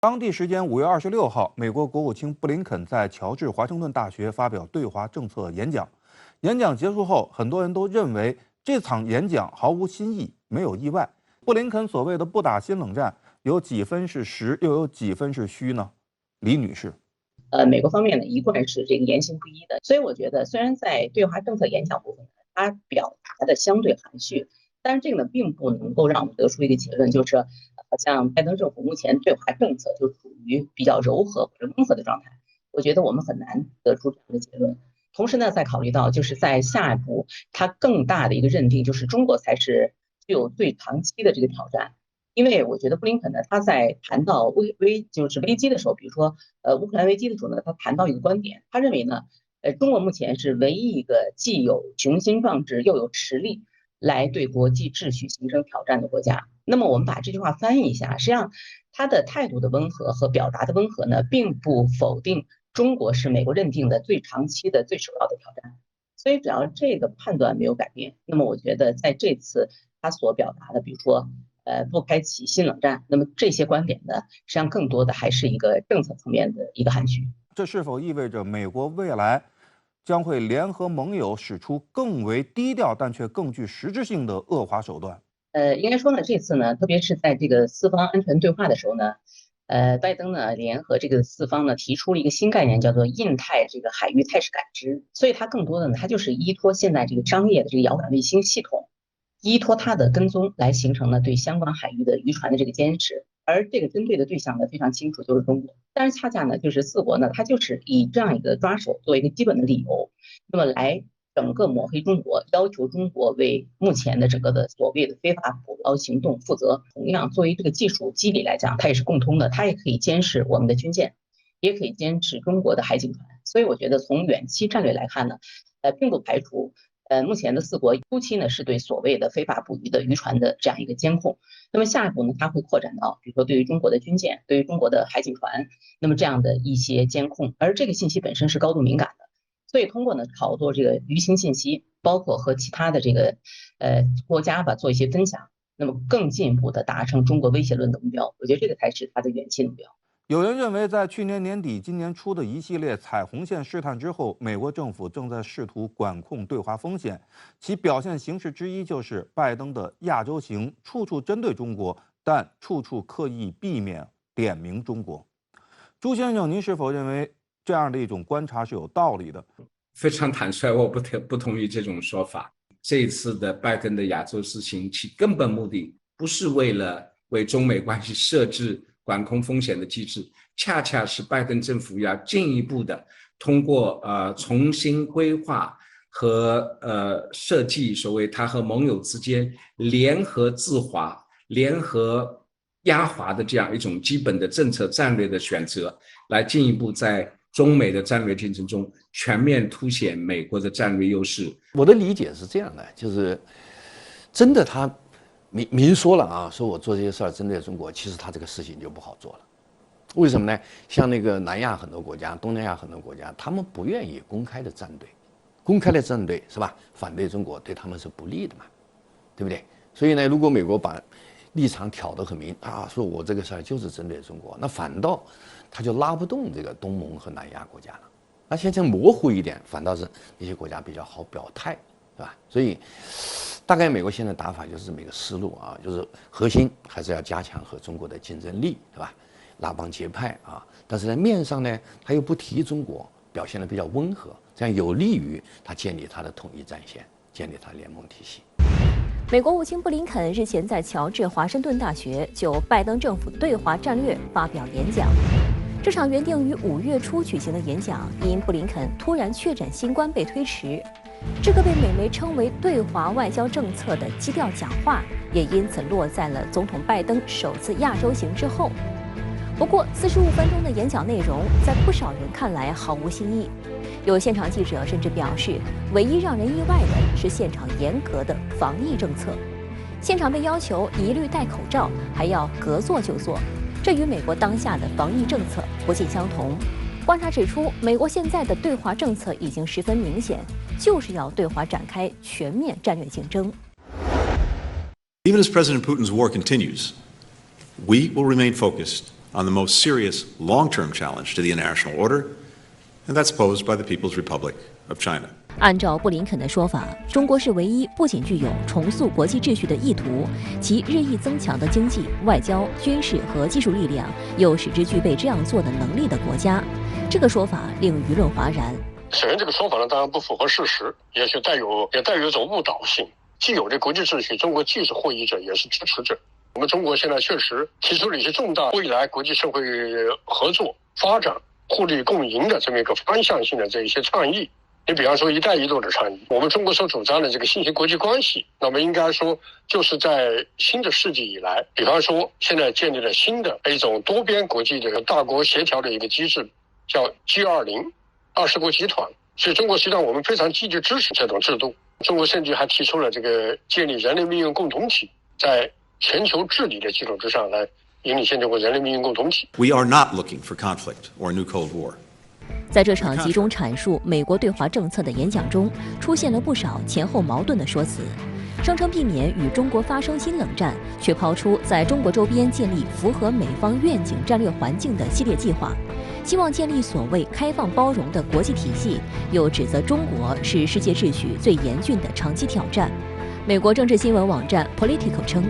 当地时间5月26号，美国国务卿布林肯在乔治华盛顿大学发表对华政策演讲。演讲结束后，很多人都认为这场演讲毫无新意，没有意外。布林肯所谓的不打新冷战，有几分是实，又有几分是虚呢？李女士，美国方面呢一贯是这个言行不一的，所以我觉得虽然在对华政策演讲部分，它表达的相对含蓄，但是这个呢并不能够让我们得出一个结论，就是好像拜登政府目前对华政策就处于比较柔和或者温和的状态。我觉得我们很难得出这样的结论。同时呢，再考虑到就是在下一步，它更大的一个认定就是中国才是具有最长期的这个挑战。因为我觉得布林肯呢，他在谈到就是危机的时候，比如说乌克兰危机的时候呢，他谈到一个观点，他认为呢，中国目前是唯一一个既有雄心壮志又有实力来对国际秩序形成挑战的国家。那么我们把这句话翻译一下，实际上他的态度的温和和表达的温和呢，并不否定中国是美国认定的最长期的最首要的挑战。所以只要这个判断没有改变，那么我觉得在这次他所表达的，比如说不开启新冷战，那么这些观点呢，实际上更多的还是一个政策层面的一个含蓄。这是否意味着美国未来将会联合盟友使出更为低调但却更具实质性的恶华手段？应该说呢，这次呢，特别是在这个四方安全对话的时候呢，拜登呢联合这个四方呢提出了一个新概念，叫做印太这个海域态势感知。所以它更多的呢，它就是依托现在这个商业的这个遥感卫星系统，依托它的跟踪来形成了对相关海域的渔船的这个监视。而这个针对的对象呢非常清楚，就是中国。但是恰恰呢，就是四国呢，它就是以这样一个抓手作为一个基本的理由，那么来整个抹黑中国，要求中国为目前的整个的所谓的非法捕捞行动负责。同样，作为这个技术机理来讲，它也是共通的，它也可以监视我们的军舰，也可以监视中国的海警船。所以我觉得从远期战略来看呢，并不排除目前的四国初期呢是对所谓的非法捕鱼的渔船的这样一个监控，那么下一步呢，它会扩展到比如说对于中国的军舰、对于中国的海警船，那么这样的一些监控，而这个信息本身是高度敏感的，所以通过呢炒作这个舆情信息，包括和其他的这个国家吧做一些分享，那么更进一步的达成中国威胁论的目标，我觉得这个才是它的远期目标。有人认为，在去年年底、今年初的一系列彩虹线试探之后，美国政府正在试图管控对华风险。其表现形式之一就是拜登的亚洲行，处处针对中国，但处处刻意避免点名中国。朱先生，您是否认为这样的一种观察是有道理的？非常坦率，我不同意这种说法。这一次的拜登的亚洲之行，其根本目的不是为了为中美关系设置管控风险的机制，恰恰是拜登政府要进一步的通过重新规划和设计所谓他和盟友之间联合制华、联合压华的这样一种基本的政策战略的选择，来进一步在中美的战略竞争中全面凸显美国的战略优势。我的理解是这样的，就是真的他明说了啊，说我做这些事儿针对中国，其实他这个事情就不好做了。为什么呢？像那个南亚很多国家、东南亚很多国家，他们不愿意公开的站队，公开的站队是吧？反对中国对他们是不利的嘛，对不对？所以呢，如果美国把立场挑得很明啊，说我这个事儿就是针对中国，那反倒他就拉不动这个东盟和南亚国家了。那现在模糊一点，反倒是那些国家比较好表态，是吧？所以大概美国现在打法就是这么一个思路啊，就是核心还是要加强和中国的竞争力，是吧？拉帮结派啊，但是在面上呢，他又不提中国，表现得比较温和，这样有利于他建立他的统一战线，建立他联盟体系。美国国务卿布林肯日前在乔治华盛顿大学就拜登政府对华战略发表演讲。这场原定于5月初举行的演讲，因布林肯突然确诊新冠被推迟。这个被美媒称为对华外交政策的基调讲话，也因此落在了总统拜登首次亚洲行之后。不过，45分钟的演讲内容在不少人看来毫无新意。有现场记者甚至表示，唯一让人意外的是现场严格的防疫政策。现场被要求一律戴口罩，还要隔座就坐，这与美国当下的防疫政策不尽相同。观察指出，美国现在的对华政策已经十分明显，就是要对华展开全面战略竞争。Even as President Putin's war continues, we will remain focused on the most serious long-term challenge to the international order, and that's posed by the People's Republic of China. 按照布林肯的说法，中国是唯一不仅具有重塑国际秩序的意图，其日益增强的经济、外交、军事和技术力量又使之具备这样做的能力的国家。这个说法令舆论哗然。首先，这个说法呢，当然不符合事实，也带有一种误导性。既有的国际秩序，中国既是获益者，也是支持者。我们中国现在确实提出了一些重大未来国际社会合作、发展、互利共赢的这么一个方向性的这一些倡议。你比方说"一带一路"的倡议，我们中国所主张的这个新型国际关系，那么应该说就是在新的世纪以来，比方说现在建立了新的一种多边国际的大国协调的一个机制，叫 G20 20国集团。所以中国实际上我们非常积极支持这种制度。中国甚至还提出了这个建立人类命运共同体，在全球治理的基础之上来引领现中国人类命运共同体。 We are not looking for conflict or a new Cold War. 在这场集中阐述美国对华政策的演讲中，出现了不少前后矛盾的说辞，声称避免与中国发生新冷战，却抛出在中国周边建立符合美方愿景战略环境的系列计划，希望建立所谓开放包容的国际体系，又指责中国是世界秩序最严峻的长期挑战。美国政治新闻网站 Politico 称，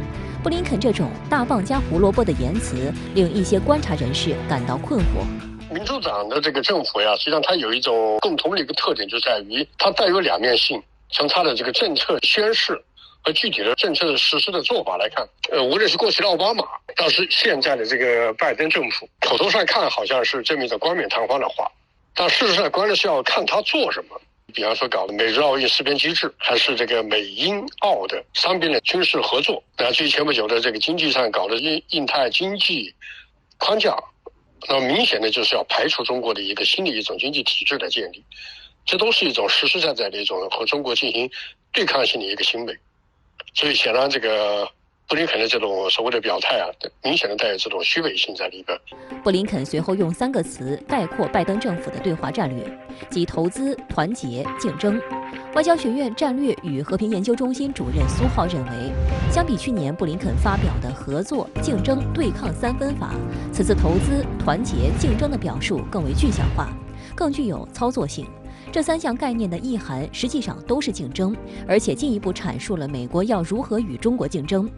布林肯这种大棒加胡萝卜的言辞，令一些观察人士感到困惑。民主党的这个政府呀，实际上它有一种共同的一个特点，就在于它带有两面性。从它的这个政策宣示和具体的政策实施的做法来看，无论是过去的奥巴马，倒是现在的这个拜登政府，口头上看好像是这么一个冠冕堂皇的话，但事实上关键是要看他做什么。比方说搞的美日奥运识别机制，还是这个美英澳的三边的军事合作，乃至于前不久的这个经济上搞的印太经济框架。那么明显的就是要排除中国的一个新的一种经济体制的建立，这都是一种实实在在的一种和中国进行对抗性的一个行为。所以显然这个布林肯的这种所谓的表态啊，明显的带有这种虚伪性在里边。布林肯随后用3个词概括拜登政府的对华战略，即投资、团结、竞争。外交学院战略与和平研究中心主任苏浩认为，相比去年布林肯发表的合作、竞争、对抗3分法，此次投资、团结、竞争的表述更为具象化，更具有操作性。这3项概念的意涵实际上都是竞争，而且进一步阐述了美国要如何与中国竞争。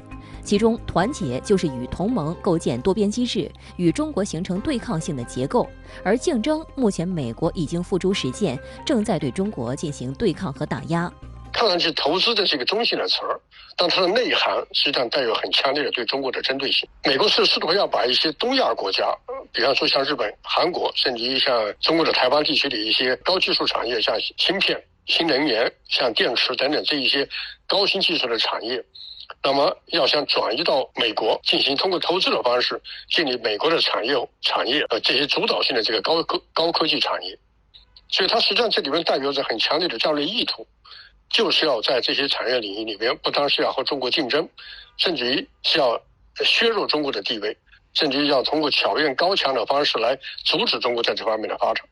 其中，团结就是与同盟构建多边机制，与中国形成对抗性的结构；而竞争，目前美国已经付诸实践，正在对中国进行对抗和打压。看上去投资这是一个中性的词儿，但它的内涵实际上带有很强烈的对中国的针对性。美国是试图要把一些东亚国家，比方说像日本、韩国，甚至于像中国的台湾地区的一些高技术产业，像芯片、新能源、像电池等等这一些高新技术的产业，那么要想转移到美国进行通过投资的方式建立美国的产业这些主导性的这个高科技产业，所以它实际上这里面代表着很强烈的战略意图，就是要在这些产业领域里面，不单是要和中国竞争，甚至于是要削弱中国的地位，甚至于要通过巧用高强的方式来阻止中国在这方面的发展。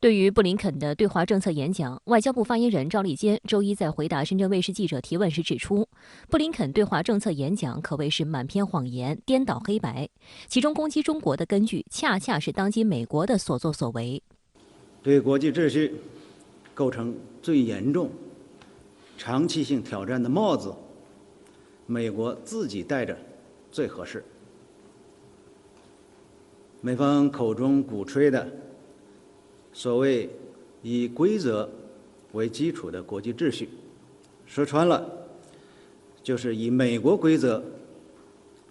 对于布林肯的对华政策演讲，外交部发言人赵立坚周一在回答深圳卫视记者提问时指出，布林肯对华政策演讲可谓是满篇谎言、颠倒黑白，其中攻击中国的根据恰恰是当今美国的所作所为。对国际秩序构成最严重、长期性挑战的帽子，美国自己戴着最合适。美方口中鼓吹的所谓以规则为基础的国际秩序，说穿了就是以美国规则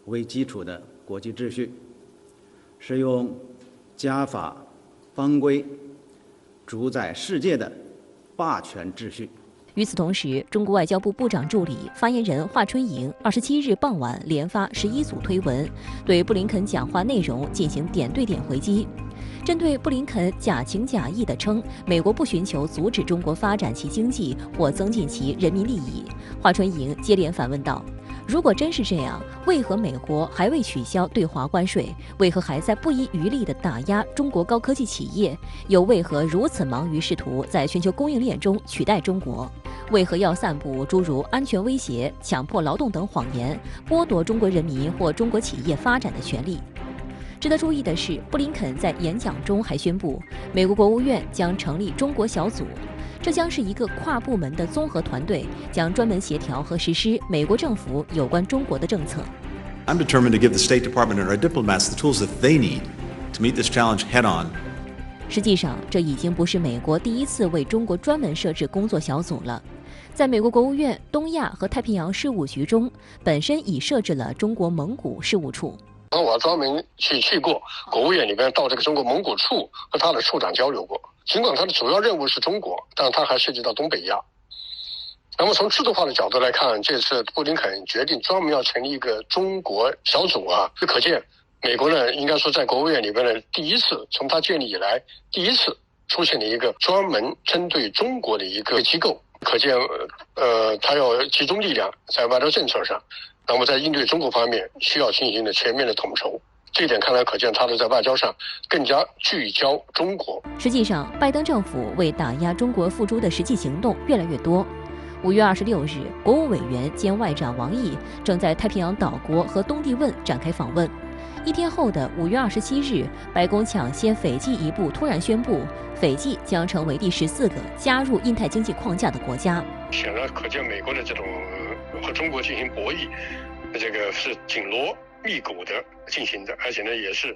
为基础的国际秩序，是用家法方规主宰世界的霸权秩序。与此同时，中国外交部部长助理发言人华春莹27日傍晚连发11组推文，对布林肯讲话内容进行点对点回击。针对布林肯假情假意地称美国不寻求阻止中国发展其经济或增进其人民利益，华春莹接连反问道：如果真是这样，为何美国还未取消对华关税？为何还在不遗余力地打压中国高科技企业？又为何如此忙于试图在全球供应链中取代中国？为何要散布诸如安全威胁、强迫劳动等谎言，剥夺中国人民或中国企业发展的权利？值得注意的是，布林肯在演讲中还宣布，美国国务院将成立中国小组，这将是一个跨部门的综合团队，将专门协调和实施美国政府有关中国的政策。I'm determined to give the State Department and our diplomats the tools that they need to meet this challenge head-on. 实际上，这已经不是美国第一次为中国专门设置工作小组了。在美国国务院东亚和太平洋事务局中，本身已设置了中国蒙古事务处。我专门去过国务院里面，到这个中国蒙古处和他的处长交流过。尽管他的主要任务是中国，但他还涉及到东北亚。那么从制度化的角度来看，这次布林肯决定专门要成立一个中国小组啊，就可见美国呢，应该说在国务院里面的第一次，从他建立以来第一次出现了一个专门针对中国的一个机构。可见，他要集中力量在外交政策上，那么在应对中国方面需要进行的全面的统筹。这一点看来可见，他的在外交上更加聚焦中国。实际上，拜登政府为打压中国付诸的实际行动越来越多。5月26日，国务委员兼外长王毅正在太平洋岛国和东帝汶展开访问。一天后的5月27日，白宫抢先斐济一步突然宣布，斐济将成为第14个加入印太经济框架的国家。显然可见美国的这种和中国进行博弈，这个是紧锣密鼓的进行的，而且呢也是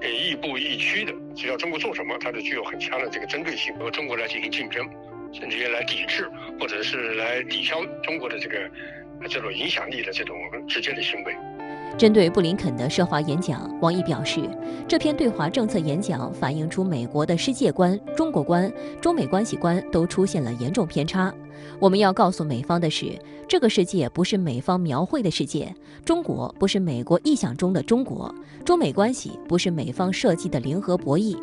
亦步亦趋的。只要中国做什么，它就具有很强的这个针对性，和中国来进行竞争，甚至于来抵制或者是来抵消中国的这种影响力的这种直接的行为。针对布林肯的涉华演讲，王毅表示，这篇对华政策演讲反映出美国的世界观、中国观、中美关系观都出现了严重偏差。我们要告诉美方的是，这个世界不是美方描绘的世界，中国不是美国臆想中的中国，中美关系不是美方设计的零和博弈。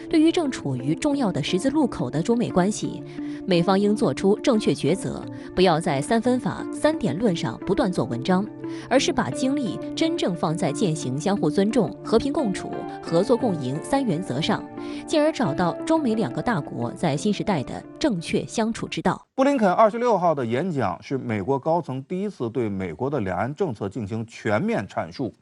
对于正处于重要的十字路口的中美关系，美方应做出正确抉择，不要在三分法、三点论上不断做文章，而是把精力真正放在践行相互尊重、和平共处、合作共赢三原则上，进而找到中美两个大国在新时代的正确相处之道。布林肯26号的演讲是美国高层第一次对美国的两岸政策进行全面阐述，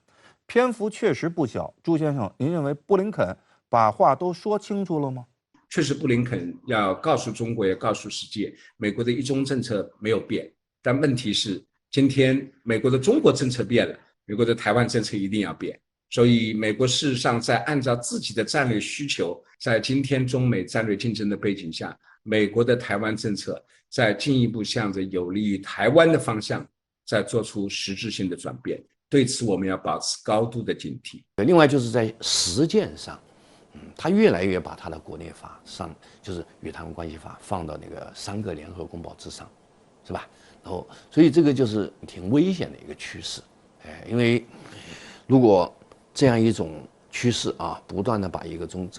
篇幅确实不小。朱先生，您认为布林肯把话都说清楚了吗？确实，布林肯要告诉中国，也告诉世界，美国的一中政策没有变。但问题是，今天美国的中国政策变了，美国的台湾政策一定要变。所以，美国事实上在按照自己的战略需求，在今天中美战略竞争的背景下，美国的台湾政策在进一步向着有利于台湾的方向，在做出实质性的转变。对此，我们要保持高度的警惕。另外，就是在实践上。他越来越把他的国内法上，就是与台湾关系法放到那个3个联合公报之上，是吧？然后，所以这个就是挺危险的一个趋势，因为如果这样一种趋势啊，不断的把一个中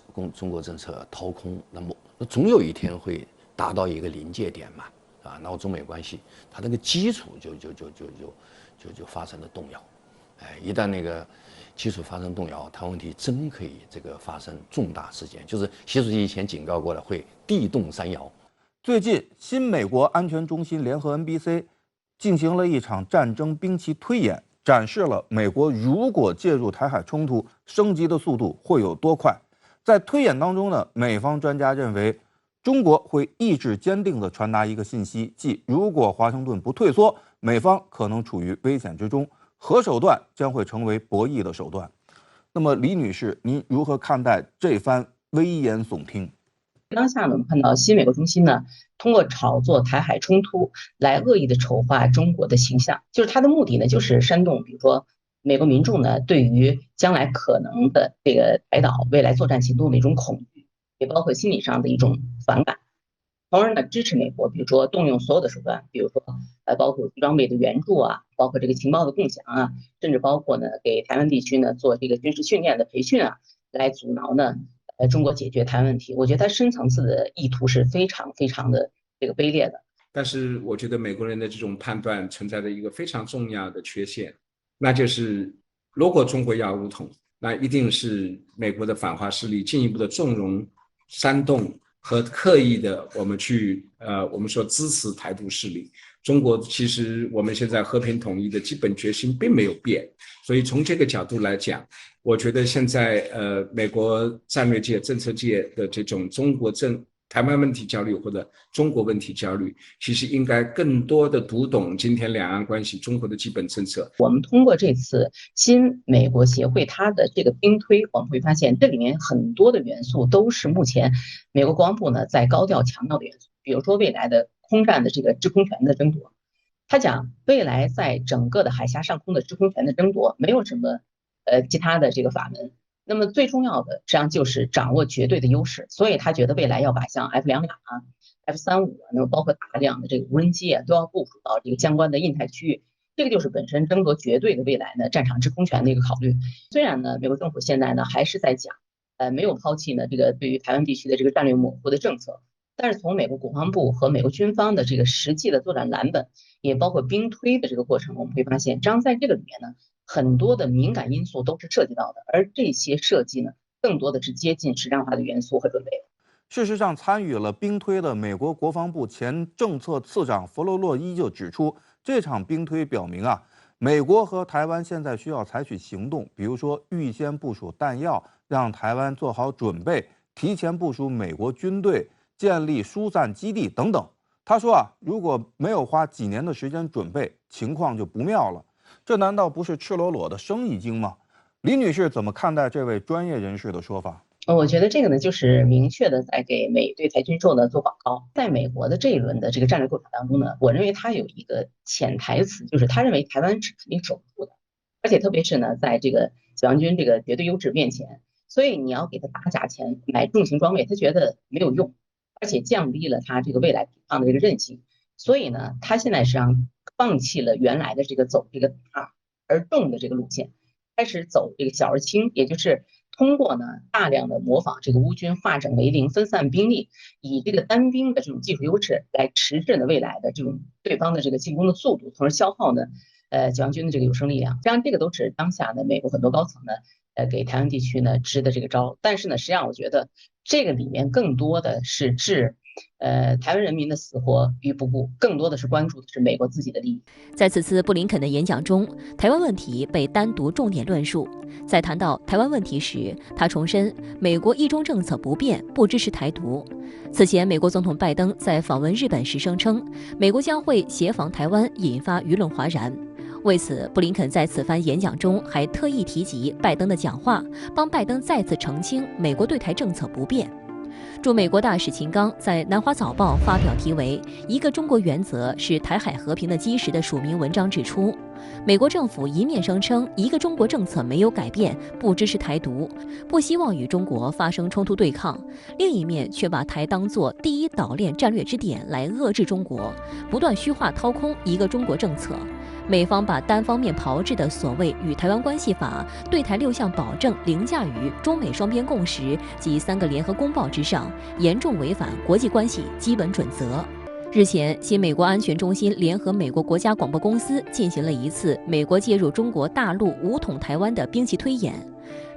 国政策掏空，那么总有一天会达到一个临界点嘛，啊，然后中美关系它那个基础就发生了动摇，一旦那个基础发生动摇，台湾问题真可以这个发生重大事件，就是习主席以前警告过了，会地动山摇。最近，新美国安全中心联合 NBC 进行了一场战争兵器推演，展示了美国如果介入台海冲突，升级的速度会有多快。在推演当中呢，美方专家认为，中国会意志坚定地传达一个信息，即如果华盛顿不退缩，美方可能处于危险之中。核手段将会成为博弈的手段。那么，李女士，您如何看待这番危言耸听？当下呢，我们看到新美国中心呢，通过炒作台海冲突来恶意的丑化中国的形象，就是它的目的呢，就是煽动，比如说美国民众呢，对于将来可能的这个台岛未来作战行动的一种恐惧，也包括心理上的一种反感。同时呢，支持美国，比如说动用所有的手段，比如说包括装备的援助啊，包括这个情报的共享啊，甚至包括呢给台湾地区呢做这个军事训练的培训啊，来阻挠呢中国解决台湾问题。我觉得它深层次的意图是非常非常的这个卑劣的。但是我觉得美国人的这种判断存在着一个非常重要的缺陷，那就是如果中国要武统，那一定是美国的反华势力进一步的纵容、煽动和刻意的我们去我们说支持台独势力。中国其实我们现在和平统一的基本决心并没有变，所以从这个角度来讲，我觉得现在美国战略界、政策界的这种台湾问题焦虑或者中国问题焦虑，其实应该更多的读懂今天两岸关系中国的基本政策。我们通过这次新美国协会它的这个兵推，我们会发现这里面很多的元素都是目前美国国防部呢在高调强调的元素，比如说未来的空战的这个制空权的争夺。他讲未来在整个的海峡上空的制空权的争夺没有什么其他的这个法门。那么最重要的实际上就是掌握绝对的优势，所以他觉得未来要把像 F-22啊、F-35啊，那么包括大量的这个无人机啊，都要部署到这个相关的印太区域。这个就是本身争夺绝对的未来呢战场制空权的一个考虑。虽然呢，美国政府现在呢还是在讲，没有抛弃呢这个对于台湾地区的这个战略模糊的政策，但是从美国国防部和美国军方的这个实际的作战蓝本，也包括兵推的这个过程，我们会发现，实际上在这个里面呢，很多的敏感因素都是涉及到的，而这些设计呢，更多的是接近实战化的元素和准备。事实上，参与了兵推的美国国防部前政策次长弗洛洛伊就指出，这场兵推表明啊，美国和台湾现在需要采取行动，比如说预先部署弹药，让台湾做好准备，提前部署美国军队，建立疏散基地等等。他说啊，如果没有花几年的时间准备，情况就不妙了。这难道不是赤裸裸的生意经吗？李女士怎么看待这位专业人士的说法？我觉得这个呢，就是明确的在给美对台军售呢做广告。在美国的这一轮的这个战略构想当中呢，我认为他有一个潜台词，就是他认为台湾是肯定守不住的，而且特别是呢，在这个解放军这个绝对优势面前，所以你要给他打假钱、买重型装备，他觉得没有用，而且降低了他这个未来抵抗的这个韧性。所以呢，他现在实际上放弃了原来的这个走这个大而重的这个路线，开始走这个小而轻，也就是通过呢大量的模仿这个乌军化整为零、分散兵力，以这个单兵的这种技术优势来迟滞呢未来的这种对方的这个进攻的速度，从而消耗呢解放军的这个有生力量。实际上这个都是当下的美国很多高层呢给台湾地区呢支的这个招。但是呢，实际上我觉得这个里面更多的是置台湾人民的死活于不顾，更多的是关注的是美国自己的利益。在此次布林肯的演讲中，台湾问题被单独重点论述。在谈到台湾问题时，他重申美国一中政策不变，不支持台独。此前，美国总统拜登在访问日本时声称，美国将会协防台湾，引发舆论哗然。为此，布林肯在此番演讲中还特意提及拜登的讲话，帮拜登再次澄清美国对台政策不变。驻美国大使秦刚在《南华早报》发表题为“一个中国原则是台海和平的基石”的署名文章指出，美国政府一面声称一个中国政策没有改变，不支持台独，不希望与中国发生冲突对抗，另一面却把台当作第一岛链战略支点来遏制中国，不断虚化掏空一个中国政策。美方把单方面炮制的所谓《与台湾关系法》对台6项保证凌驾于中美双边共识及3个联合公报之上，严重违反国际关系基本准则。日前，新美国安全中心联合美国国家广播公司进行了一次美国介入中国大陆武统台湾的兵棋推演。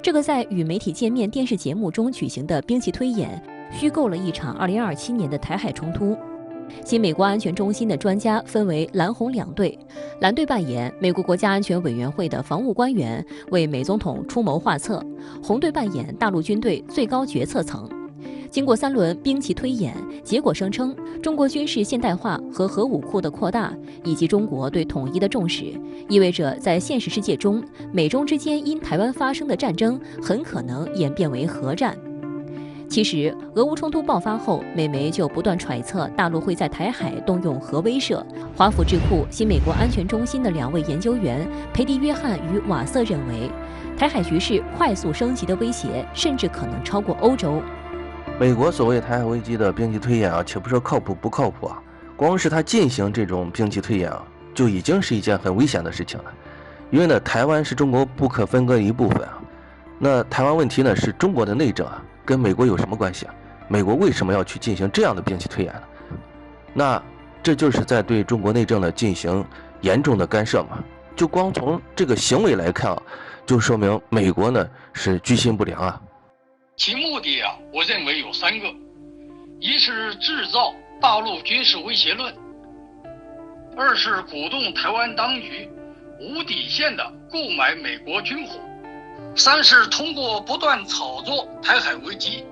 这个在与媒体见面电视节目中举行的兵棋推演，虚构了一场2027年的台海冲突。新美国安全中心的专家分为蓝红两队，蓝队扮演美国国家安全委员会的防务官员，为美总统出谋划策；红队扮演大陆军队最高决策层。经过3轮兵棋推演，结果声称中国军事现代化和核武库的扩大，以及中国对统一的重视，意味着在现实世界中，美中之间因台湾发生的战争很可能演变为核战。其实，俄乌冲突爆发后，美媒就不断揣测大陆会在台海动用核威慑。华府智库新美国安全中心的2位研究员裴迪约翰与瓦瑟认为，台海局势快速升级的威胁甚至可能超过欧洲。美国所谓台海危机的兵棋推演且不说靠谱不靠谱光是他进行这种兵棋推演就已经是一件很危险的事情了。因为呢，台湾是中国不可分割的一部分那台湾问题呢是中国的内政跟美国有什么关系美国为什么要去进行这样的兵棋推演呢？那这就是在对中国内政呢进行严重的干涉嘛。就光从这个行为来看就说明美国呢是居心不良其目的我认为有3个：一是制造大陆军事威胁论；二是鼓动台湾当局无底线的购买美国军火；三是通过不断炒作台海危机，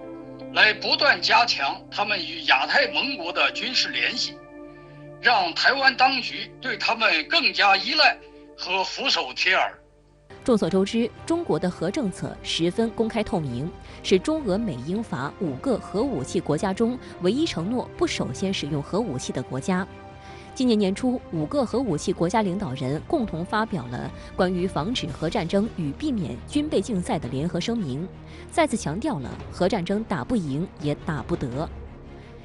来不断加强他们与亚太盟国的军事联系，让台湾当局对他们更加依赖和俯首帖耳。众所周知，中国的核政策十分公开透明，是中俄美英法5个核武器国家中唯一承诺不首先使用核武器的国家。今年年初，5个核武器国家领导人共同发表了关于防止核战争与避免军备竞赛的联合声明，再次强调了核战争打不赢也打不得。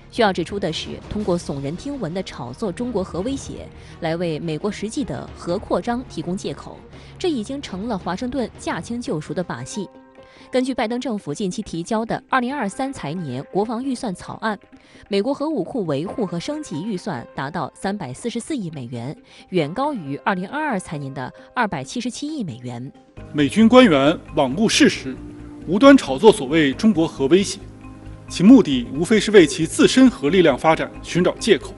需要指出的是，通过耸人听闻的炒作中国核威胁，来为美国实际的核扩张提供借口，这已经成了华盛顿驾轻就熟的把戏。根据拜登政府近期提交的2023财年国防预算草案，美国核武库维护和升级预算达到344亿美元，远高于2022财年的277亿美元。美军官员罔顾事实，无端炒作所谓中国核威胁，其目的无非是为其自身核力量发展寻找借口，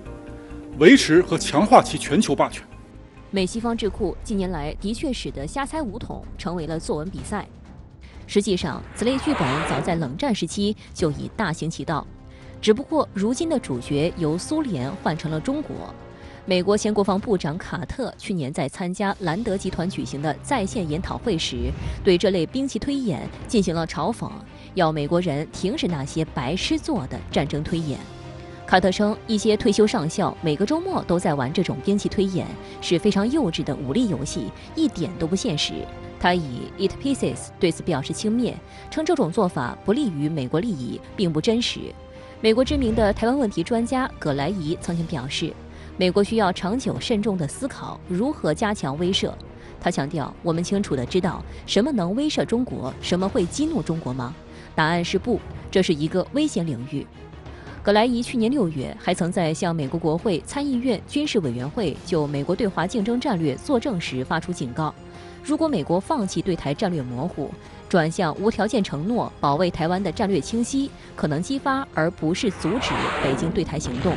维持和强化其全球霸权。美西方智库近年来的确使得瞎猜五统成为了作文比赛。实际上，此类剧本早在冷战时期就已大行其道，只不过如今的主角由苏联换成了中国。美国前国防部长卡特去年在参加兰德集团举行的在线研讨会时，对这类兵器推演进行了嘲讽，要美国人停止那些白痴做的战争推演。卡特称，一些退休上校每个周末都在玩这种兵器推演，是非常幼稚的武力游戏，一点都不现实。他以 It Pieces 对此表示轻蔑，称这种做法不利于美国利益，并不真实。美国知名的台湾问题专家葛莱仪曾经表示，美国需要长久慎重地思考如何加强威慑。他强调，我们清楚地知道什么能威慑中国，什么会激怒中国吗？答案是不，这是一个危险领域。葛莱仪去年6月还曾在向美国国会参议院军事委员会就美国对华竞争战略作证时发出警告，如果美国放弃对台战略模糊，转向无条件承诺保卫台湾的战略清晰，可能激发而不是阻止北京对台行动。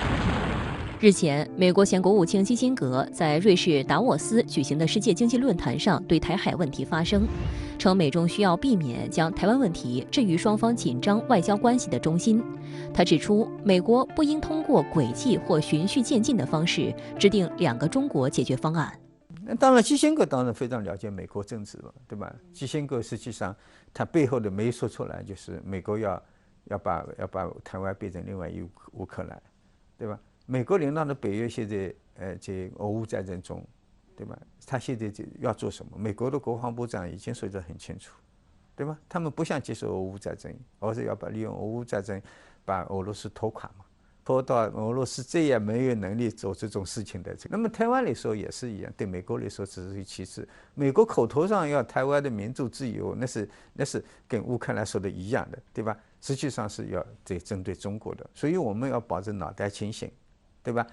日前，美国前国务卿基辛格在瑞士达沃斯举行的世界经济论坛上对台海问题发声，称美中需要避免将台湾问题置于双方紧张外交关系的中心。他指出，美国不应通过诡计或循序渐进的方式制定2个中国解决方案。那当然，基辛格当然非常了解美国政治了，对吧？基辛格实际上他背后的没说出来，就是美国要把台湾变成另外一乌克兰，对吧？美国领导的北约现在在俄乌战争中，对吧？他现在要做什么？美国的国防部长已经说得很清楚，对吧？他们不想接受俄乌战争，而是要利用俄乌战争把俄罗斯拖垮嘛。拖到俄罗斯这样没有能力做这种事情的。那么台湾来说也是一样，对美国来说只是其次。美国口头上要台湾的民主自由，那是跟乌克兰说的一样的，对吧？实际上是要针对中国的，所以我们要保证脑袋清醒，对吧？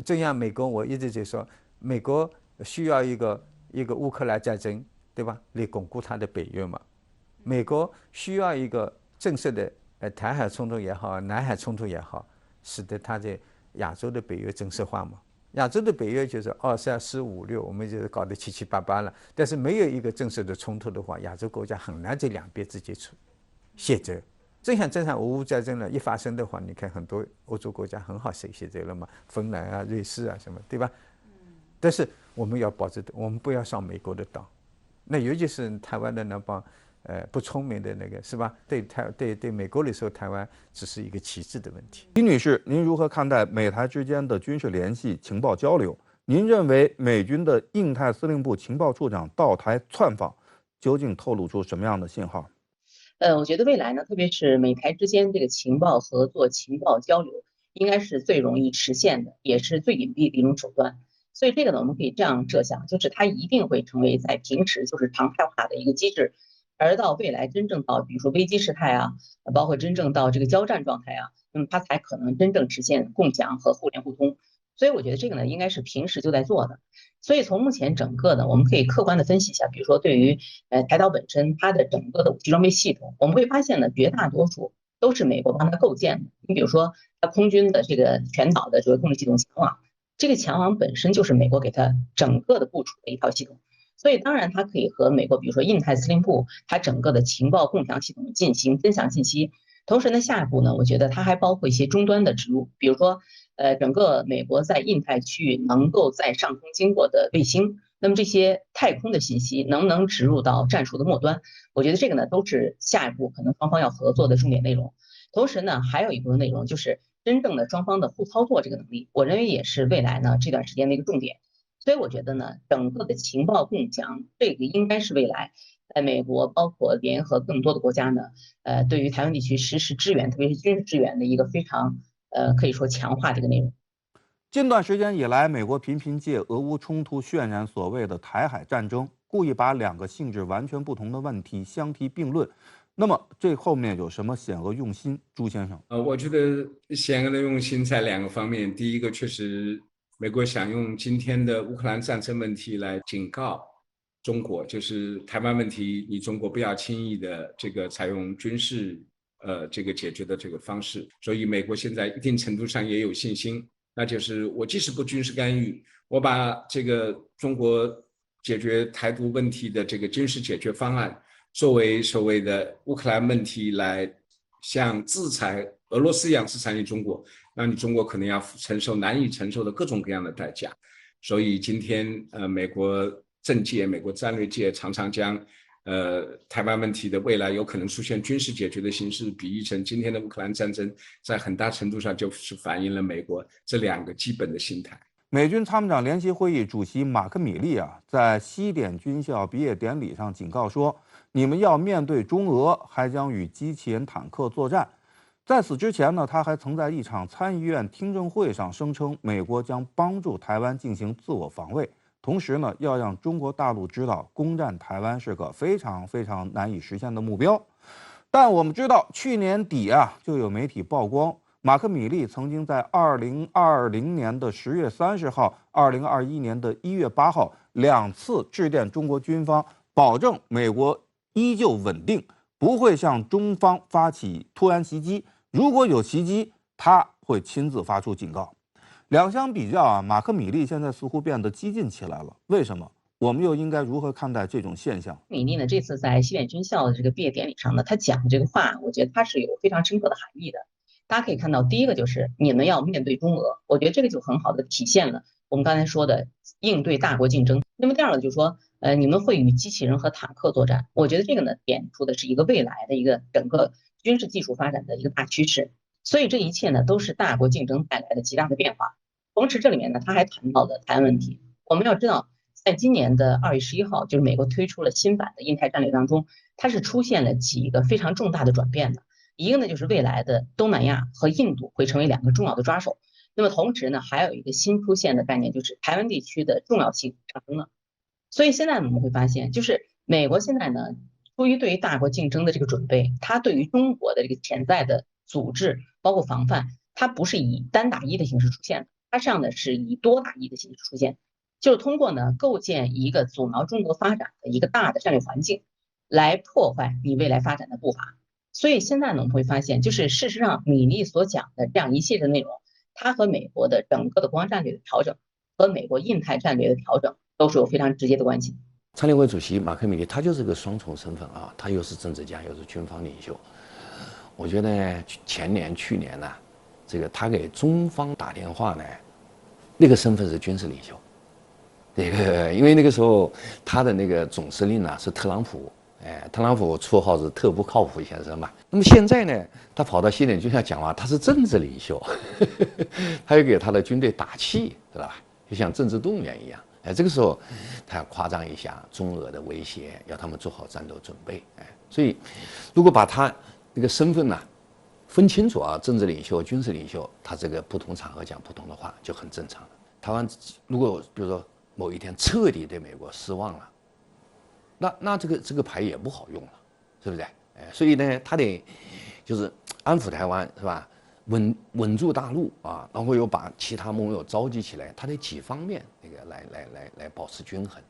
这样美国我一直在说，美国需要一个乌克兰战争，对吧？来巩固它的北约嘛。美国需要一个正式的台海冲突也好，南海冲突也好。使得它在亚洲的北约正式化嘛？亚洲的北约就是2、3、4、5、6，我们就是搞得7、7、8、8了。但是没有一个正式的冲突的话，亚洲国家很难在两边之间卸责。正像这场俄乌战争呢，一发生的话，你看很多欧洲国家很好卸责了嘛，芬兰啊、瑞士啊什么，对吧？但是我们要保证，我们不要上美国的当。那尤其是台湾的那帮不聪明的那个是吧？对美国来说，台湾只是一个旗帜的问题。李女士，您如何看待美台之间的军事联系、情报交流？您认为美军的印太司令部情报处长到台窜访，究竟透露出什么样的信号？我觉得未来呢，特别是美台之间这个情报合作、情报交流，应该是最容易实现的，也是最隐蔽的一种手段。所以这个呢，我们可以这样设想，就是它一定会成为在平时就是常态化的一个机制。而到未来真正到比如说危机事态啊，包括真正到这个交战状态啊，那么它才可能真正实现共享和互联互通。所以我觉得这个呢，应该是平时就在做的。所以从目前整个呢，我们可以客观的分析一下，比如说对于台岛本身它的整个的武器装备系统，我们会发现呢，绝大多数都是美国帮它构建的。你比如说它空军的这个全岛的这个控制系统强网，这个强网本身就是美国给它整个的部署的一套系统。所以当然它可以和美国，比如说印太司令部，它整个的情报共享系统进行分享信息。同时呢，下一步呢，我觉得它还包括一些终端的植入，比如说，整个美国在印太区域能够在上空经过的卫星，那么这些太空的信息能不能植入到战术的末端？我觉得这个呢，都是下一步可能双方要合作的重点内容。同时呢，还有一部分内容就是真正的双方的互操作这个能力，我认为也是未来呢这段时间的一个重点。所以我觉得呢，整个的情报共享，这个应该是未来在美国包括联合更多的国家呢，对于台湾地区实施支援，特别是军事支援的一个非常可以说强化这个内容。近段时间以来，美国频频借俄乌冲突渲染所谓的台海战争，故意把两个性质完全不同的问题相提并论。那么这后面有什么险恶用心？朱先生，我觉得险恶的用心在两个方面。第一个，确实美国想用今天的乌克兰战争问题来警告中国，就是台湾问题，你中国不要轻易的这个采用军事这个解决的这个方式。所以美国现在一定程度上也有信心，那就是我即使不军事干预，我把这个中国解决台独问题的这个军事解决方案作为所谓的乌克兰问题来像制裁俄罗斯一样制裁你中国，那你中国可能要承受难以承受的各种各样的代价。所以今天美国政界、美国战略界常常将台湾问题的未来有可能出现军事解决的形式比喻成今天的乌克兰战争，在很大程度上就是反映了美国这两个基本的心态。美军参谋长联席会议主席马克·米利在西点军校毕业典礼上警告说，你们要面对中俄，还将与机器人坦克作战。在此之前呢，他还曾在一场参议院听证会上声称，美国将帮助台湾进行自我防卫，同时呢，要让中国大陆知道，攻占台湾是个非常非常难以实现的目标。但我们知道，去年底就有媒体曝光，马克·米利曾经在2020年的10月30号、2021年的1月8号2次致电中国军方，保证美国依旧稳定，不会向中方发起突然袭击。如果有袭击，他会亲自发出警告。两相比较马克·米利现在似乎变得激进起来了。为什么？我们又应该如何看待这种现象？米利呢，这次在西点军校的这个毕业典礼上呢，他讲这个话，我觉得他是有非常深刻的含义的。大家可以看到，第一个就是你们要面对中俄，我觉得这个就很好的体现了我们刚才说的应对大国竞争。那么第二个就是说，你们会与机器人和坦克作战，我觉得这个呢点出的是一个未来的一个整个军事技术发展的一个大趋势。所以这一切呢都是大国竞争带来的极大的变化。同时这里面呢他还谈到了台湾问题。我们要知道，在今年的2月11号，就是美国推出了新版的印太战略当中，它是出现了几个非常重大的转变的。一个呢就是未来的东南亚和印度会成为两个重要的抓手。那么同时呢还有一个新出现的概念，就是台湾地区的重要性上升了。所以现在我们会发现，就是美国现在呢出于对于大国竞争的这个准备，它对于中国的这个潜在的组织包括防范，它不是以单打一的形式出现的，它实际上呢是以多打一的形式出现，就是通过呢构建一个阻挠中国发展的一个大的战略环境，来破坏你未来发展的步伐。所以现在呢我们会发现，就是事实上米利所讲的这样一系列的内容，它和美国的整个的国防战略的调整和美国印太战略的调整都是有非常直接的关系。参联会主席马克·米利他就是个双重身份他又是政治家又是军方领袖。我觉得前年去年呢这个他给中方打电话呢，那个身份是军事领袖。这个因为那个时候他的那个总司令是特朗普，特朗普绰号是特不靠谱先生嘛。那么现在呢，他跑到西点军校讲话，他是政治领袖，他又给他的军队打气，对吧？就像政治动员一样。这个时候他要夸张一下中俄的威胁，要他们做好战斗准备。所以如果把他那个身份分清楚政治领袖、军事领袖，他这个不同场合讲不同的话就很正常了。台湾如果比如说某一天彻底对美国失望了，那这个牌也不好用了，是不是？所以呢，他得就是安抚台湾，是吧？稳住大陆然后又把其他盟友召集起来，他得几方面那个来保持均衡，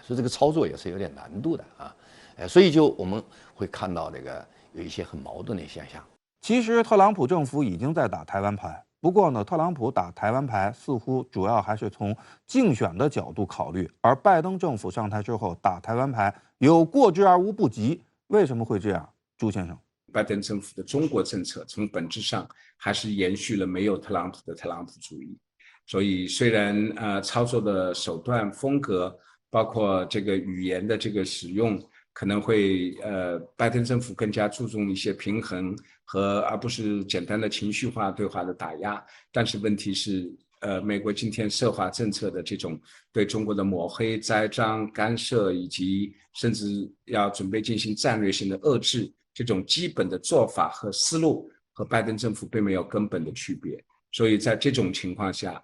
所以这个操作也是有点难度的所以就我们会看到这个有一些很矛盾的现象。其实特朗普政府已经在打台湾牌，不过呢，特朗普打台湾牌似乎主要还是从竞选的角度考虑，而拜登政府上台之后打台湾牌有过之而无不及。为什么会这样？朱先生，拜登政府的中国政策从本质上还是延续了没有特朗普的特朗普主义，所以虽然操作的手段风格，包括这个语言的这个使用，可能会拜登政府更加注重一些平衡而不是简单的情绪化对华的打压，但是问题是美国今天涉华政策的这种对中国的抹黑、栽赃、干涉，以及甚至要准备进行战略性的遏制，这种基本的做法和思路和拜登政府并没有根本的区别。所以在这种情况下，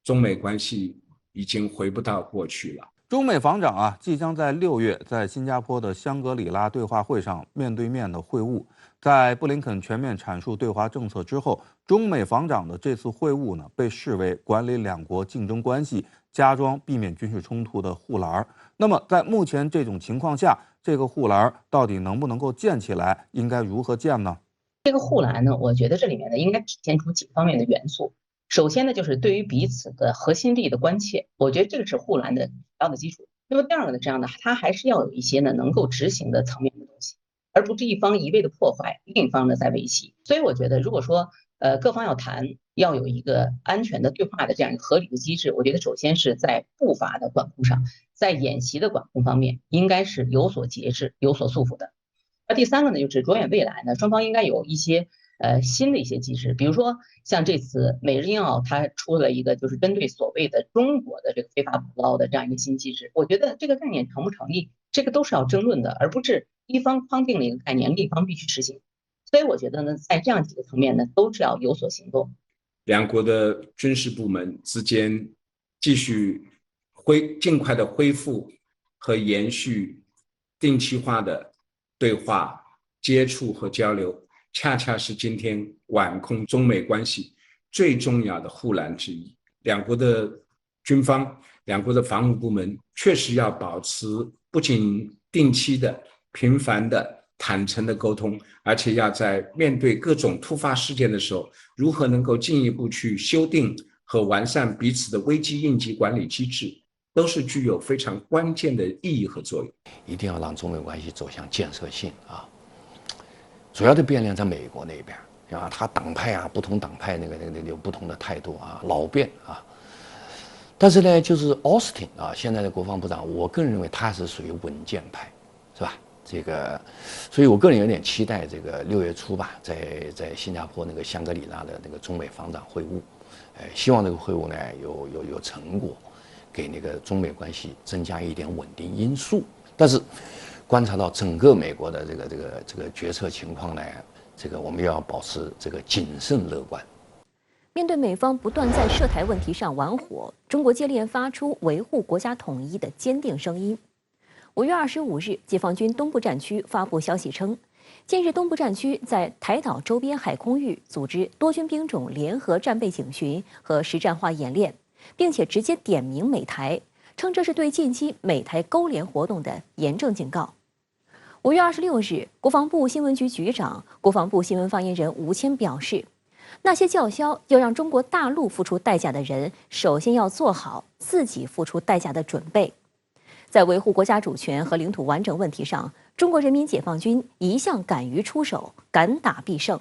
中美关系已经回不到过去了。中美防长即将在6月在新加坡的香格里拉对话会上面对面的会晤。在布林肯全面阐述对华政策之后，中美防长的这次会晤呢，被视为管理两国竞争关系、加装避免军事冲突的护栏。那么，在目前这种情况下，这个护栏到底能不能够建起来？应该如何建呢？这个护栏呢，我觉得这里面呢应该体现出几个方面的元素。首先呢，就是对于彼此的核心利益的关切，我觉得这个是护栏的主要的基础。那么第二个呢，这样的它还是要有一些呢能够执行的层面的东西，而不是一方一味的破坏，另一方呢在维系。所以我觉得，如果说各方要谈，要有一个安全的对话的这样一个合理的机制，我觉得首先是在步伐的管控上，在演习的管控方面，应该是有所节制、有所束缚的。那第三个呢，就是着眼未来呢，双方应该有一些新的一些机制，比如说像这次美日印澳它出了一个就是针对所谓的中国的这个非法捕捞的这样一个新机制，我觉得这个概念成不成立，这个都是要争论的，而不是一方框定了一个概念，另一方必须实行。所以我觉得呢，在这样几个层面呢，都是要有所行动。两国的军事部门之间继续尽快的恢复和延续定期化的对话、接触和交流，恰恰是今天管控中美关系最重要的护栏之一。两国的军方、两国的防务部门确实要保持不仅定期的、频繁的、坦诚的沟通，而且要在面对各种突发事件的时候，如何能够进一步去修订和完善彼此的危机应急管理机制，都是具有非常关键的意义和作用。一定要让中美关系走向建设性主要的变量在美国那边他党派不同党派那个有不同的态度老变但是呢，就是奥斯汀现在的国防部长，我个人认为他是属于稳健派，是吧？这个，所以我个人有点期待这个6月初吧，在新加坡那个香格里拉的那个中美防长会晤，希望这个会晤呢有成果，给那个中美关系增加一点稳定因素。但是观察到整个美国的这个决策情况呢，这个我们要保持这个谨慎乐观。面对美方不断在涉台问题上玩火，中国接连发出维护国家统一的坚定声音。5月25日，解放军东部战区发布消息称，近日东部战区在台岛周边海空域组织多军兵种联合战备警巡和实战化演练，并且直接点名美台，称这是对近期美台勾连活动的严正警告。5月26日，国防部新闻局局长、国防部新闻发言人吴谦表示，那些叫嚣要让中国大陆付出代价的人，首先要做好自己付出代价的准备。在维护国家主权和领土完整问题上，中国人民解放军一向敢于出手，敢打必胜。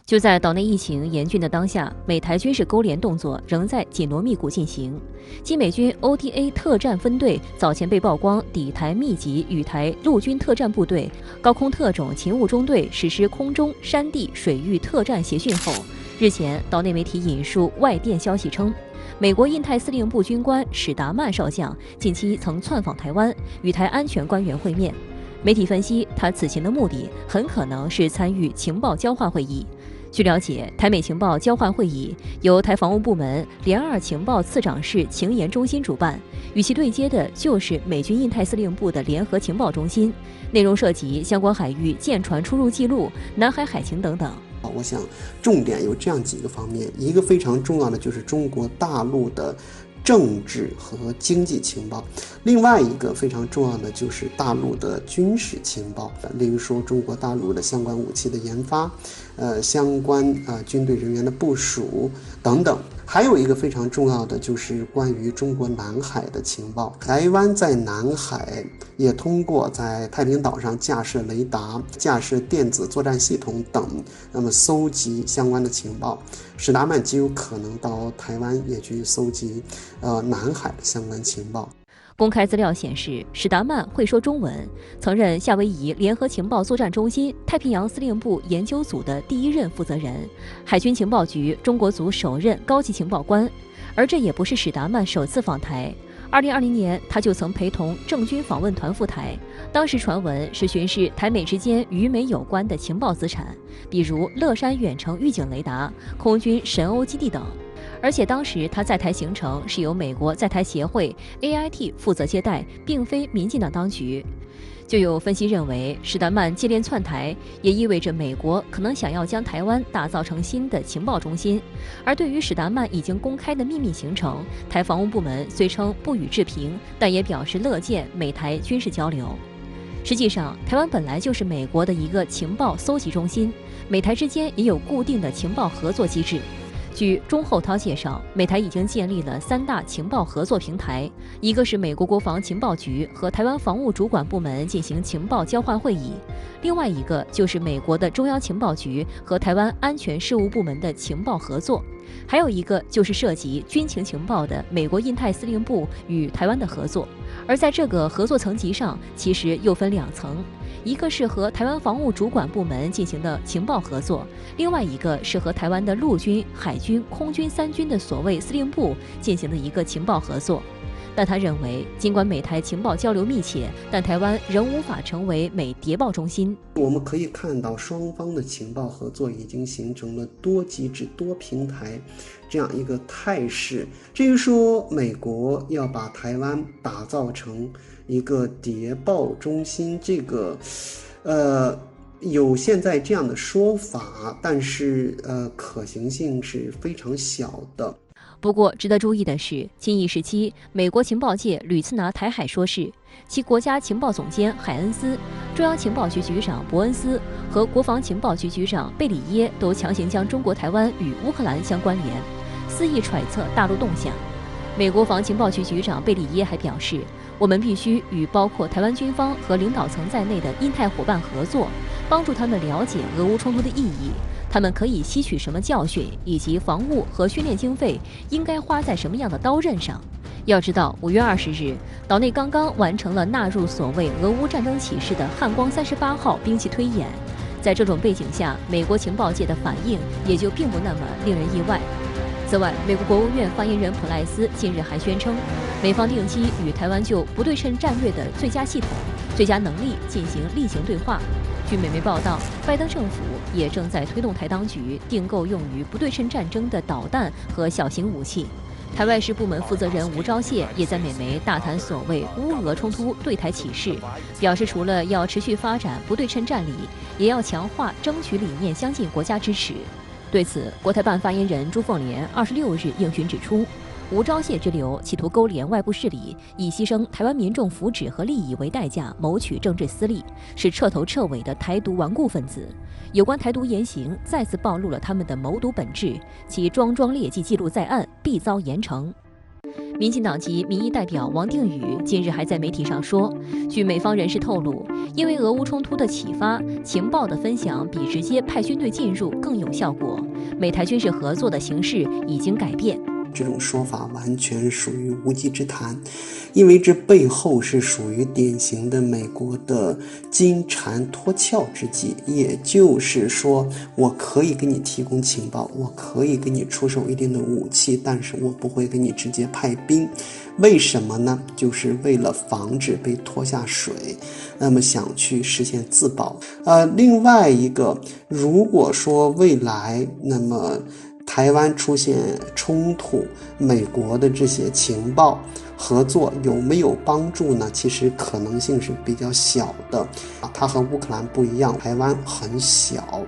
就在岛内疫情严峻的当下，美台军事勾连动作仍在紧锣密鼓进行。继美军 ODA 特战分队早前被曝光抵台密集与台陆军特战部队、高空特种勤务中队实施空中、山地、水域特战协训后，日前岛内媒体引述外电消息称，美国印太司令部军官史达曼少将近期曾窜访台湾，与台安全官员会面。媒体分析，他此行的目的很可能是参与情报交换会议。据了解，台美情报交换会议由台防务部门联2情报次长室情研中心主办，与其对接的就是美军印太司令部的联合情报中心，内容涉及相关海域舰船出入记录、南海海情等等。我想重点有这样几个方面，一个非常重要的就是中国大陆的政治和经济情报。另外一个非常重要的就是大陆的军事情报，例如说中国大陆的相关武器的研发，相关军队人员的部署等等。还有一个非常重要的就是关于中国南海的情报，台湾在南海也通过在太平岛上架设雷达、架设电子作战系统等，那么搜集相关的情报。史达曼极有可能到台湾也去搜集南海的相关情报。公开资料显示，史达曼会说中文，曾任夏威夷联合情报作战中心太平洋司令部研究组的第1任负责人，海军情报局中国组首任高级情报官。而这也不是史达曼首次访台。2020年，他就曾陪同政军访问团赴台，当时传闻是巡视台美之间与美有关的情报资产，比如乐山远程预警雷达、空军神鸥基地等。而且当时他在台行程是由美国在台协会 AIT 负责接待，并非民进党当局。就有分析认为，史达曼接连窜台，也意味着美国可能想要将台湾打造成新的情报中心。而对于史达曼已经公开的秘密行程，台防务部门虽称不予置评，但也表示乐见美台军事交流。实际上，台湾本来就是美国的一个情报搜集中心，美台之间也有固定的情报合作机制。据钟厚涛介绍，美台已经建立了3大情报合作平台，一个是美国国防情报局和台湾防务主管部门进行情报交换会议，另外一个就是美国的中央情报局和台湾安全事务部门的情报合作，还有一个就是涉及军情情报的美国印太司令部与台湾的合作。而在这个合作层级上，其实又分2层，一个是和台湾防务主管部门进行的情报合作，另外一个是和台湾的陆军、海军、空军3军的所谓司令部进行的一个情报合作。但他认为，尽管美台情报交流密切，但台湾仍无法成为美谍报中心。我们可以看到，双方的情报合作已经形成了多机制、多平台这样一个态势。至于说美国要把台湾打造成一个谍报中心，这个有现在这样的说法，但是可行性是非常小的。不过，值得注意的是，近一时期，美国情报界屡次拿台海说事，其国家情报总监海恩斯、中央情报局局长伯恩斯和国防情报局局长贝里耶都强行将中国台湾与乌克兰相关联，肆意揣测大陆动向。美国防情报局局长贝里耶还表示，我们必须与包括台湾军方和领导层在内的印太伙伴合作，帮助他们了解俄乌冲突的意义，他们可以吸取什么教训，以及防务和训练经费应该花在什么样的刀刃上。要知道，5月20日，岛内刚刚完成了纳入所谓俄乌战争启示的汉光38号兵器推演，在这种背景下，美国情报界的反应也就并不那么令人意外。此外，美国国务院发言人普赖斯近日还宣称，美方定期与台湾就不对称战略的最佳系统、最佳能力进行例行对话。据美媒报道，拜登政府也正在推动台当局订购用于不对称战争的导弹和小型武器。台外事部门负责人吴钊燮也在美媒大谈所谓乌俄冲突对台启示，表示除了要持续发展不对称战力，也要强化争取理念相近国家支持。对此，国台办发言人朱凤莲26日应询指出，吴钊燮之流企图勾连外部势力，以牺牲台湾民众福祉和利益为代价谋取政治私利，是彻头彻尾的台独顽固分子。有关台独言行再次暴露了他们的谋独本质，其桩桩劣迹记录在案，必遭严惩。民进党籍民意代表王定宇近日还在媒体上说，据美方人士透露，因为俄乌冲突的启发，情报的分享比直接派军队进入更有效果，美台军事合作的形势已经改变。这种说法完全属于无稽之谈，因为这背后是属于典型的美国的金蝉脱壳之计，也就是说，我可以给你提供情报，我可以给你出手一定的武器，但是我不会给你直接派兵。为什么呢？就是为了防止被拖下水，那么想去实现自保。另外一个，如果说未来那么台湾出现冲突，美国的这些情报合作有没有帮助呢？其实可能性是比较小的。它和乌克兰不一样，台湾很小。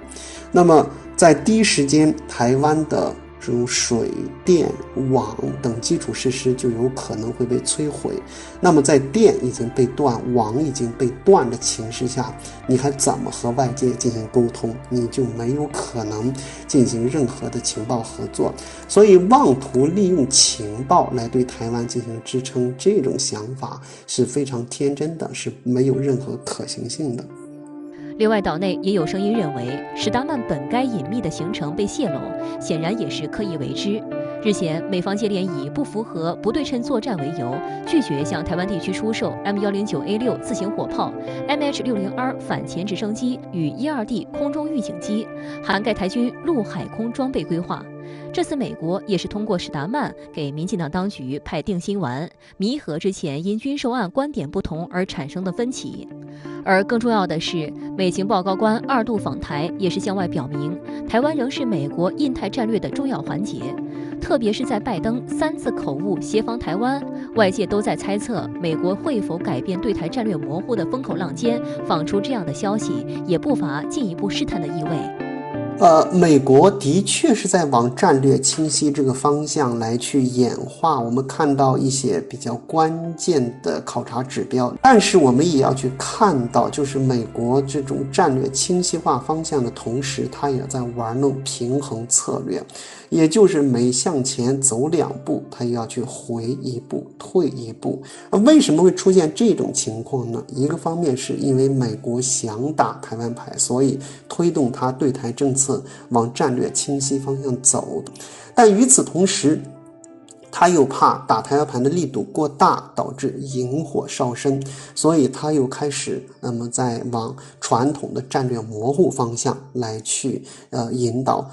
那么在第一时间，台湾的这种水电网等基础设施就有可能会被摧毁。那么在电已经被断，网已经被断的情势下，你还怎么和外界进行沟通？你就没有可能进行任何的情报合作。所以妄图利用情报来对台湾进行支撑，这种想法是非常天真的，是没有任何可行性的。另外，岛内也有声音认为，史达曼本该隐秘的行程被泄露，显然也是刻意为之。日前，美方接连以不符合不对称作战为由，拒绝向台湾地区出售 M109A6 自行火炮、MH60R 反潜直升机与12D 空中预警机，涵盖台军陆海空装备规划。这次美国也是通过史达曼给民进党当局派定心丸，弥合之前因军售案观点不同而产生的分歧。而更重要的是，美情报高官2度访台，也是向外表明，台湾仍是美国印太战略的重要环节。特别是在拜登3次口误协防台湾，外界都在猜测美国会否改变对台战略模糊的风口浪尖，放出这样的消息，也不乏进一步试探的意味。美国的确是在往战略清晰这个方向来去演化，我们看到一些比较关键的考察指标，但是我们也要去看到，就是美国这种战略清晰化方向的同时，它也在玩弄平衡策略，也就是每向前走2步，它也要去回1步退1步。为什么会出现这种情况呢？一个方面是因为美国想打台湾牌，所以推动它对台政策往战略清晰方向走，但与此同时，他又怕打台湾牌的力度过大，导致引火烧身，所以他又开始在往传统的战略模糊方向来去引导。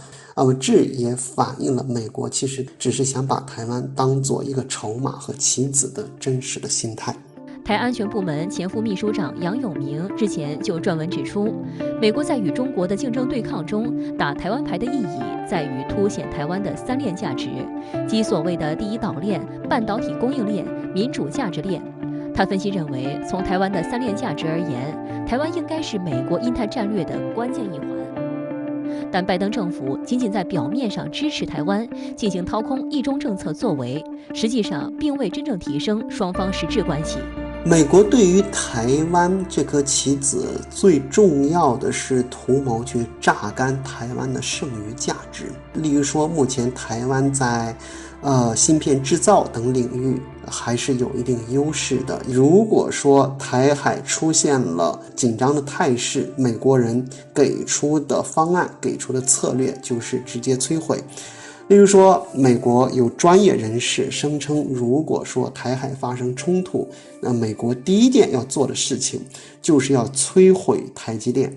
这也反映了美国其实只是想把台湾当做一个筹码和棋子的真实的心态。台安全部门前副秘书长杨永明日前就撰文指出，美国在与中国的竞争对抗中打台湾牌的意义在于凸显台湾的3链价值，即所谓的第一岛链、半导体供应链、民主价值链。他分析认为，从台湾的3链价值而言，台湾应该是美国印太战略的关键一环。但拜登政府仅仅在表面上支持台湾，进行掏空一中政策作为，实际上并未真正提升双方实质关系。美国对于台湾这颗棋子最重要的是图谋去榨干台湾的剩余价值，例如说目前台湾在芯片制造等领域还是有一定优势的。如果说台海出现了紧张的态势，美国人给出的方案、给出的策略就是直接摧毁。例如说，美国有专业人士声称，如果说台海发生冲突，那美国第一件要做的事情就是要摧毁台积电。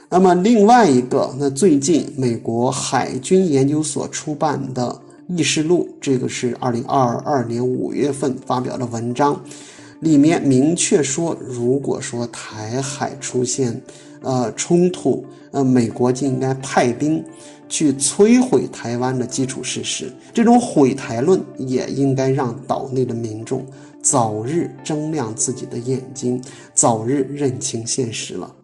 那么另外一个，那最近美国海军研究所出版的议事录，这个是2022年5月份发表的文章，里面明确说，如果说台海出现冲突，美国就应该派兵去摧毁台湾的基础设施。这种毁台论也应该让岛内的民众早日睁亮自己的眼睛，早日认清现实了。